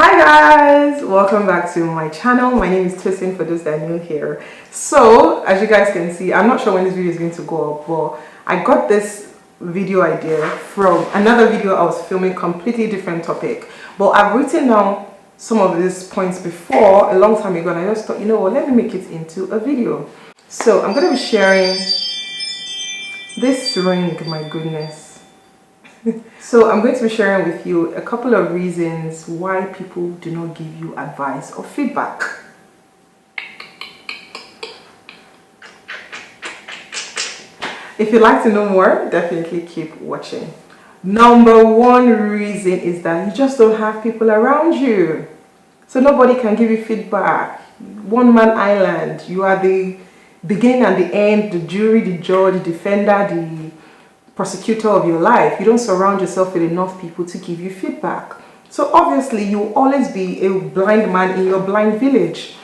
Hi guys, welcome back to my channel. My name is Tosin for those that are new here. So as you guys can see, I'm not sure when this video is going to go up, but I got this video idea from another video I was filming, completely different topic, but I've written down some of these points before a long time ago, and I just thought, you know what, let me make it into a video. So I'm going to be sharing this ring, my goodness. So I'm going to be sharing with you a couple of reasons why people do not give you advice or feedback. If you'd like to know more, definitely keep watching. Number one reason is that you just don't have people around you. So nobody can give you feedback. One man island. You are the beginning and the end, the jury, the judge, the defender, the prosecutor of your life. You don't surround yourself with enough people to give you feedback. So obviously you will always be a blind man in your blind village.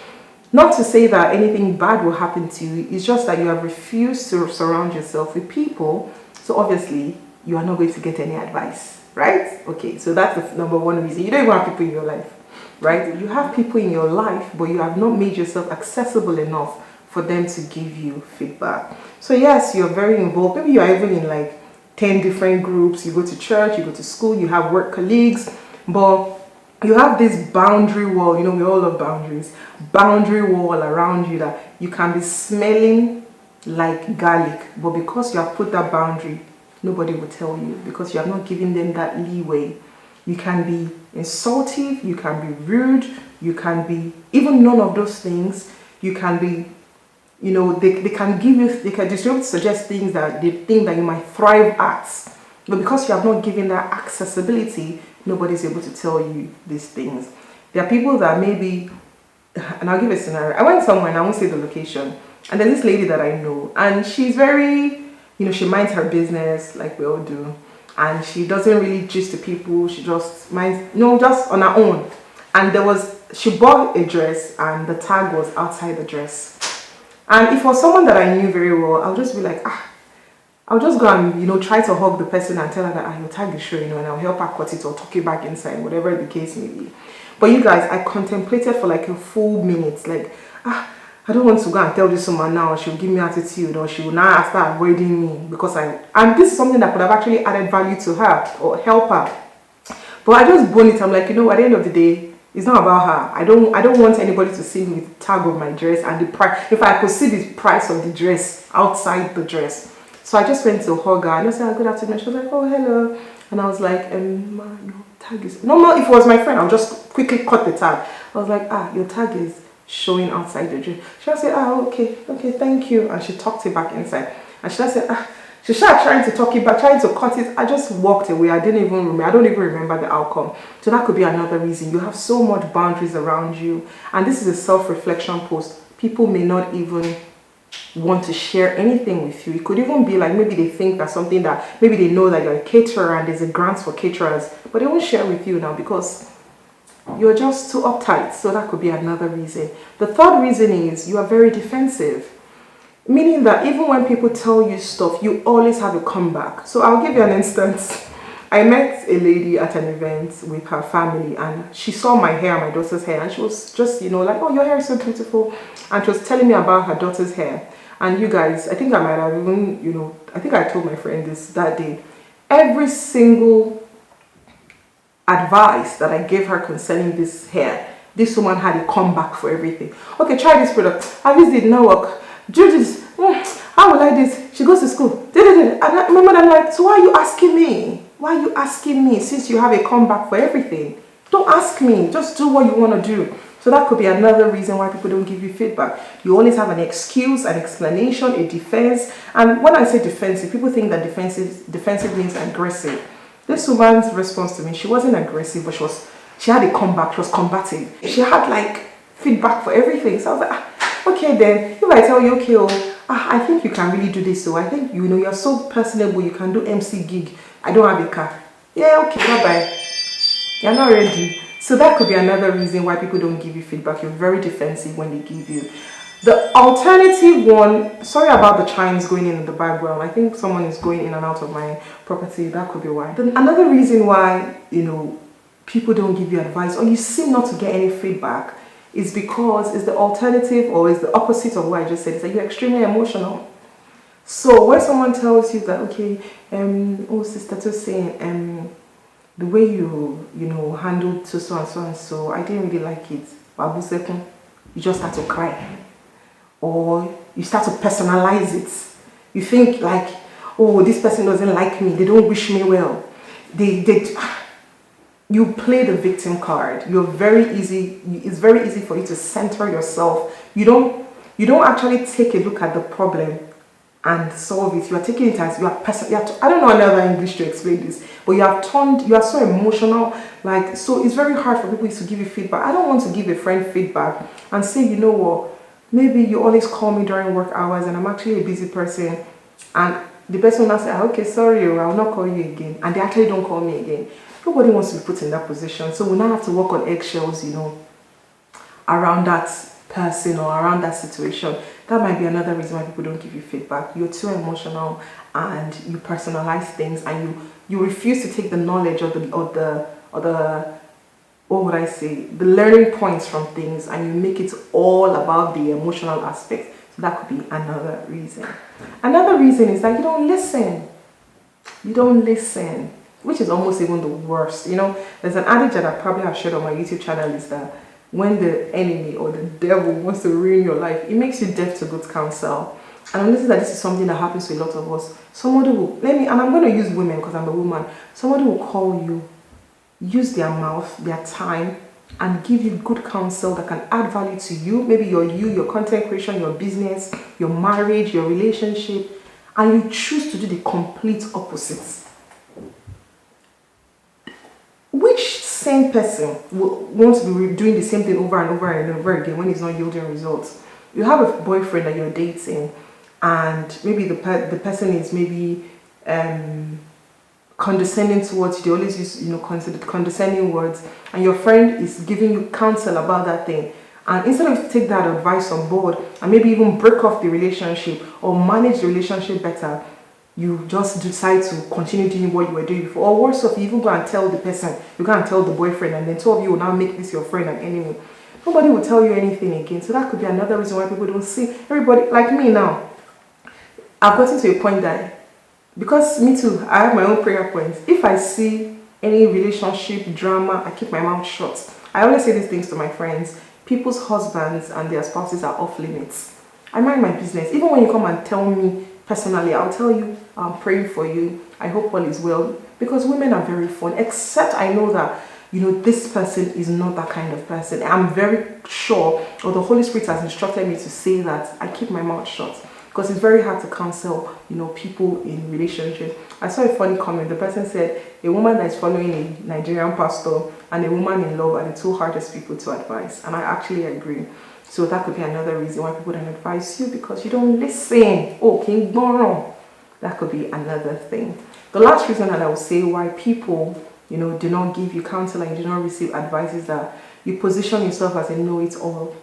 Not to say that anything bad will happen to you, it's just that you have refused to surround yourself with people. So obviously you are not going to get any advice, right? Okay, so that's the number one reason. You don't even have people in your life, right? You have people in your life, but you have not made yourself accessible enough for them to give you feedback. So yes, you're very involved. Maybe you're even in like 10 different groups. You go to church, you go to school, you have work colleagues, but you have this boundary wall. You know, we all love boundaries. Boundary wall around you that you can be smelling like garlic, but because you have put that boundary, nobody will tell you because you have not given them that leeway. You can be insultive, you can be rude, you can be even none of those things. You can be, you know, they can give you, they can just suggest things that they think that you might thrive at. But because you have not given that accessibility, nobody's able to tell you these things. There are people that maybe, and I'll give a scenario. I went somewhere and I won't say the location. And there's this lady that I know, and she's very, you know, she minds her business like we all do. And she doesn't really gist to people. She just minds, you know, just on her own. And she bought a dress and the tag was outside the dress. And if it was someone that I knew very well, I'll just be like, I'll just go and, you know, try to hug the person and tell her that your tag is showing, you know, and I'll help her cut it or tuck it back inside, whatever the case may be. But you guys, I contemplated for like a full minute, like, I don't want to go and tell this woman now, she'll give me attitude or she will now start avoiding me because and this is something that could have actually added value to her or help her. But I just bone it. I'm like, you know, at the end of the day, it's not about her. I don't want anybody to see me with the tag of my dress and the price. If I could see the price of the dress outside the dress. So I just went to hug her and I said, good afternoon. She was like, oh, hello. And I was like, your tag is normal. If it was my friend, I'll just quickly cut the tag. I was like, your tag is showing outside the dress. She said, okay, thank you. And she tucked it back inside. And she said, she started trying to tuck it back, trying to cut it. I just walked away. I don't even remember the outcome. So that could be another reason. You have so much boundaries around you. And this is a self-reflection post. People may not even want to share anything with you. It could even be like maybe they think that something that maybe they know that you're a caterer and there's a grant for caterers, but they won't share with you now because you're just too uptight. So that could be another reason. The third reason is you are very defensive. Meaning that even when people tell you stuff, you always have a comeback. So I'll give you an instance. I met a lady at an event with her family and she saw my hair, my daughter's hair, and she was just, you know, like, oh, your hair is so beautiful. And she was telling me about her daughter's hair. And you guys, I think I might have even, you know, I think I told my friend this that day. Every single advice that I gave her concerning this hair, this woman had a comeback for everything. Okay, try this product. This did not work. Do this. How will I do this? She goes to school. And I remember I'm like, so why are you asking me? Why are you asking me since you have a comeback for everything? Don't ask me. Just do what you want to do. So that could be another reason why people don't give you feedback. You always have an excuse, an explanation, a defense. And when I say defensive, people think that defensive means aggressive. This woman's response to me, she wasn't aggressive, but she had a comeback. She was combative. She had like feedback for everything. So I was like, okay then, if I tell you, okay, I think you can really do this. So I think, you know, you're so personable, you can do MC gig. I don't have a car. Yeah, okay, bye-bye. You're not ready. So that could be another reason why people don't give you feedback. You're very defensive when they give you. The alternative one, sorry about the chimes going in the background. I think someone is going in and out of my property. That could be why. Then another reason why, you know, people don't give you advice or you seem not to get any feedback is because it's the alternative or is the opposite of what I just said. It's that you're extremely emotional. So when someone tells you that, okay, oh sister Tosin, the way you handled so and so and so, I didn't really like it. Babu Sekun, you just start to cry. Or you start to personalize it. You think like, oh, this person doesn't like me, they don't wish me well. You play the victim card. It's very easy for you to center yourself. You don't actually take a look at the problem and solve it. You are taking it as I don't know another English to explain this, but you are so emotional, like, so it's very hard for people to give you feedback. I don't want to give a friend feedback and say, you know what, maybe you always call me during work hours and I'm actually a busy person, and the person will now say, okay, sorry, I will not call you again, and they actually don't call me again. Nobody wants to be put in that position, so we now have to work on eggshells, around that person or around that situation. That might be another reason why people don't give you feedback. You're too emotional and you personalize things, and you refuse to take the knowledge or the what would I say, the learning points from things, and you make it all about the emotional aspect. So that could be another reason. Another reason is that you don't listen. You don't listen, which is almost even the worst. There's an adage that I probably have shared on my YouTube channel, is that when the enemy or the devil wants to ruin your life, it makes you deaf to good counsel. And I notice that this is something that happens to a lot of us. Somebody will, and I'm going to use women because I'm a woman. Somebody will call you, use their mouth, their time, and give you good counsel that can add value to you. Maybe your content creation, your business, your marriage, your relationship, and you choose to do the complete opposite. Which same person will want to be doing the same thing over and over and over again when it's not yielding results? You have a boyfriend that you're dating, and maybe the person is maybe condescending towards you. They always use condescending words, and your friend is giving you counsel about that thing. And instead of take that advice on board and maybe even break off the relationship or manage the relationship better, you just decide to continue doing what you were doing before. Or worse off, you even go and tell the person, you go and tell the boyfriend, and then two of you will now make this your friend and enemy. Nobody will tell you anything again. So that could be another reason why people don't see. Everybody, like me now, I've gotten to a point that, because me too, I have my own prayer points. If I see any relationship drama, I keep my mouth shut. I always say these things to my friends. People's husbands and their spouses are off limits. I mind my business. Even when you come and tell me personally, I'll tell you, I'm praying for you, I hope all is well, because women are very fun, except I know that this person is not that kind of person. I'm very sure, or the Holy Spirit has instructed me to say that I keep my mouth shut, because it's very hard to counsel people in relationships. I saw a funny comment. The person said a woman that is following a Nigerian pastor and a woman in love are the two hardest people to advise, and I actually agree. So that could be another reason why people don't advise you, because you don't listen. Oh, King Boron. That could be another thing. The last reason that I would say why people, do not give you counsel and you do not receive advice is that you position yourself as a know-it-all.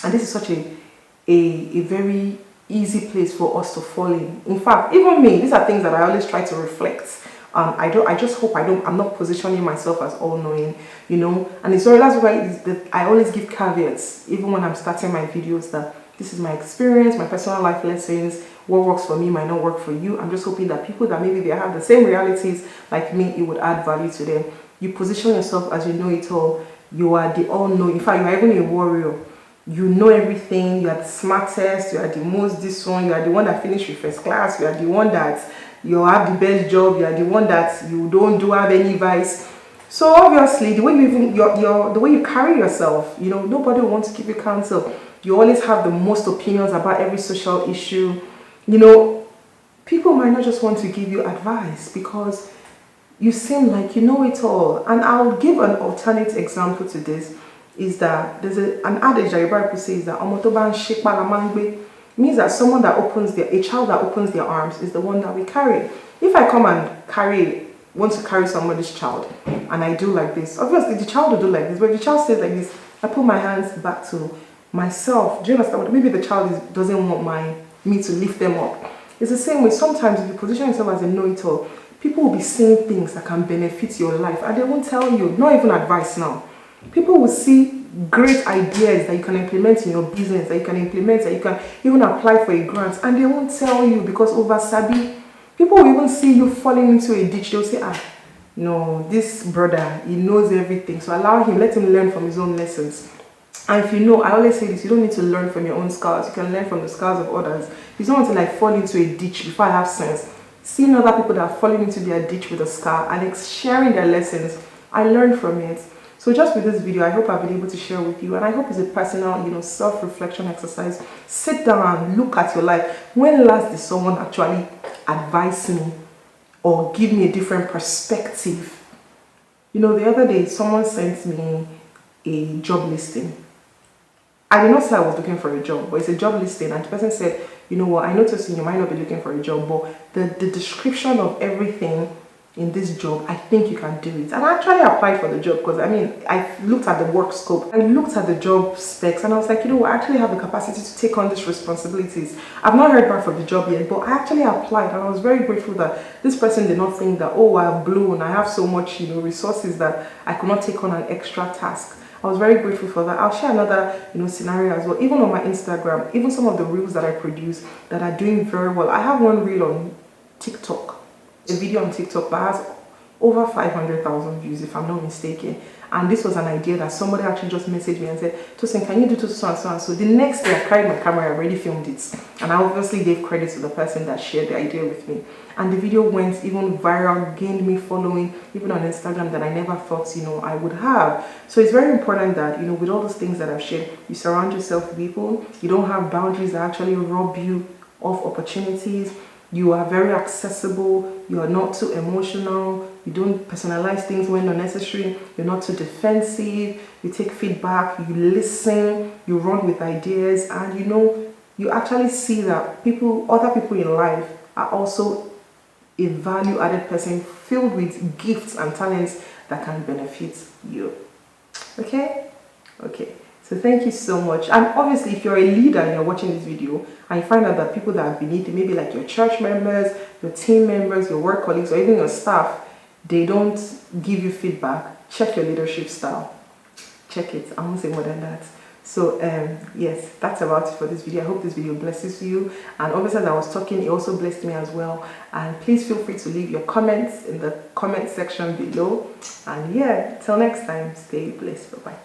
And this is such a very easy place for us to fall in. In fact, even me, these are things that I always try to reflect. I just hope I'm not positioning myself as all-knowing, and that's why I always give caveats, even when I'm starting my videos, that this is my experience, my personal life lessons. What works for me might not work for you. I'm just hoping that people that maybe they have the same realities like me, it would add value to them. You position yourself as you know it all. You are the all-knowing. In fact, you are even a warrior. You know everything. You are the smartest. You are the most this one. You are the one that finished with first class. You are the one that you have the best job. You are the one that you don't have any vice. So obviously, the way the way you carry yourself, nobody will want to give you counsel. You always have the most opinions about every social issue. People might not just want to give you advice because you seem like you know it all. And I'll give an alternate example to this, is that there's an adage that Bible says that omotoban shikpalamangbe means that a child that opens their arms is the one that we carry. If I come and want to carry somebody's child and I do like this, obviously the child will do like this, but if the child stays like this, I put my hands back to myself. Do you understand? Maybe the child doesn't want me to lift them up. It's the same way. Sometimes if you position yourself as a know-it-all, people will be saying things that can benefit your life and they won't tell you, not even advice now. People will see great ideas that you can implement in your business, that you can implement, that you can even apply for a grant, and they won't tell you because over sabi. People will even see you falling into a ditch. They'll say, ah, no, this brother, he knows everything. So allow him, let him learn from his own lessons. And if you know, I always say this, you don't need to learn from your own scars. You can learn from the scars of others. You don't want to like fall into a ditch before I have sense. Seeing other people that are falling into their ditch with a scar and sharing their lessons, I learned from it. So just with this video, I hope I've been able to share with you, and I hope it's a personal, self-reflection exercise. Sit down and look at your life. When last did someone actually advise me or give me a different perspective? The other day, someone sent me a job listing. I did not say I was looking for a job, but it's a job listing, and the person said, you know what, I noticed you might not be looking for a job, but the description of everything in this job, I think you can do it. And I actually applied for the job because I looked at the work scope, I looked at the job specs, and I was like, I actually have the capacity to take on these responsibilities. I've not heard back from the job yet, but I actually applied, and I was very grateful that this person did not think that, oh, I'm blown, I have so much resources that I could not take on an extra task. I was very grateful for that. I'll share another scenario as well, even on my Instagram, even some of the reels that I produce that are doing very well. I have one reel on TikTok, a video on TikTok that has over 500,000 views, if I'm not mistaken. And this was an idea that somebody actually just messaged me and said, Tosin, can you do so and so and so? The next day I carried my camera, I already filmed it. And I obviously gave credit to the person that shared the idea with me. And the video went even viral, gained me following, even on Instagram, that I never thought, I would have. So it's very important that, with all those things that I've shared, you surround yourself with people. You don't have boundaries that actually rob you of opportunities. You are very accessible. You are not too emotional. You don't personalize things when necessary. You're not too defensive. You take feedback. You listen. You run with ideas. And you actually see that other people in life are also a value-added person filled with gifts and talents that can benefit you. Okay? So thank you so much. And obviously, if you're a leader and you're watching this video and you find out that people that are beneath you, maybe like your church members, your team members, your work colleagues, or even your staff, they don't give you feedback, check your leadership style. Check it. I won't say more than that. So yes, that's about it for this video. I hope this video blesses you. And obviously, as I was talking, it also blessed me as well. And please feel free to leave your comments in the comment section below. And yeah, till next time, stay blessed. Bye-bye.